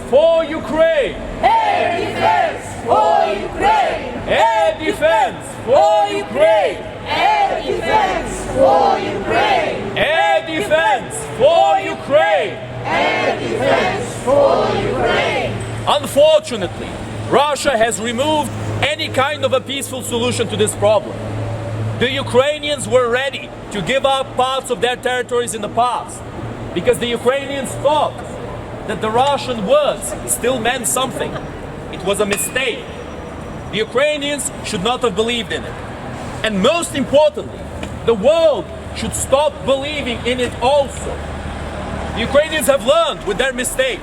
for Ukraine! Air defense for Ukraine! Air defense for Ukraine! Air defense for Ukraine! Air defense for Ukraine! Air defense for Ukraine! Unfortunately, Russia has removed any kind of a peaceful solution to this problem. The Ukrainians were ready to give up parts of their territories in the past because the Ukrainians thought that the Russian words still meant something. It was a mistake. The Ukrainians should not have believed in it. And most importantly, the world should stop believing in it also. The Ukrainians have learned with their mistake.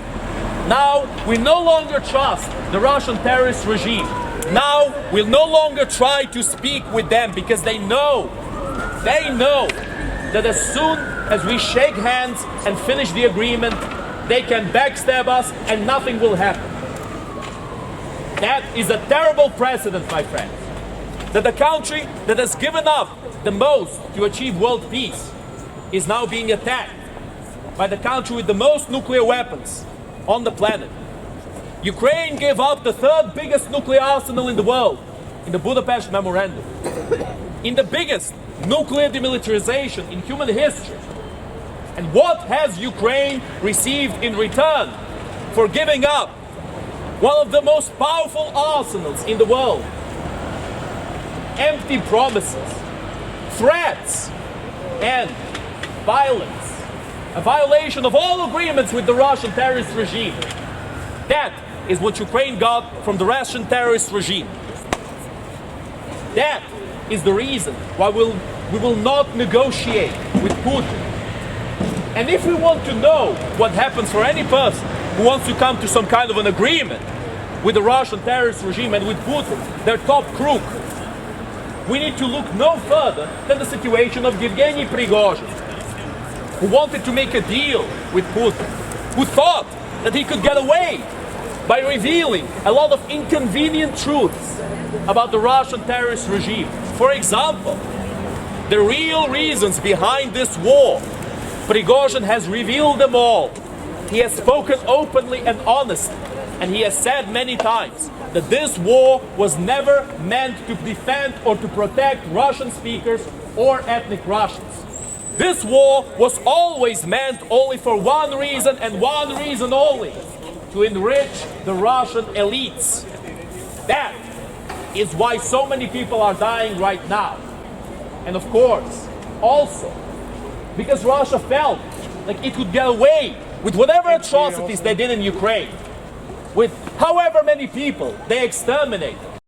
Now we no longer trust the Russian terrorist regime. Now we'll no longer try to speak with them because they know that as soon as we shake hands and finish the agreement, they can backstab us and nothing will happen. That is a terrible precedent, my friends. That the country that has given up the most to achieve world peace is now being attacked by the country with the most nuclear weapons on the planet. Ukraine gave up the third biggest nuclear arsenal in the world in the Budapest Memorandum. In the biggest nuclear demilitarization in human history. And what has Ukraine received in return for giving up one of the most powerful arsenals in the world? Empty promises, threats, and violence. A violation of all agreements with the Russian terrorist regime. That is what Ukraine got from the Russian terrorist regime. That is the reason why we will not negotiate with Putin. And if we want to know what happens for any person who wants to come to some kind of an agreement with the Russian terrorist regime and with Putin, their top crook, we need to look no further than the situation of Yevgeny Prigozhin, who wanted to make a deal with Putin, who thought that he could get away by revealing a lot of inconvenient truths about the Russian terrorist regime. For example, the real reasons behind this war. Prigozhin has revealed them all. He has spoken openly and honestly, and he has said many times that this war was never meant to defend or to protect Russian speakers or ethnic Russians. This war was always meant only for one reason and one reason only: to enrich the Russian elites. That is why so many people are dying right now. And of course, also, because Russia felt like it could get away with whatever atrocities they did in Ukraine, with however many people they exterminated,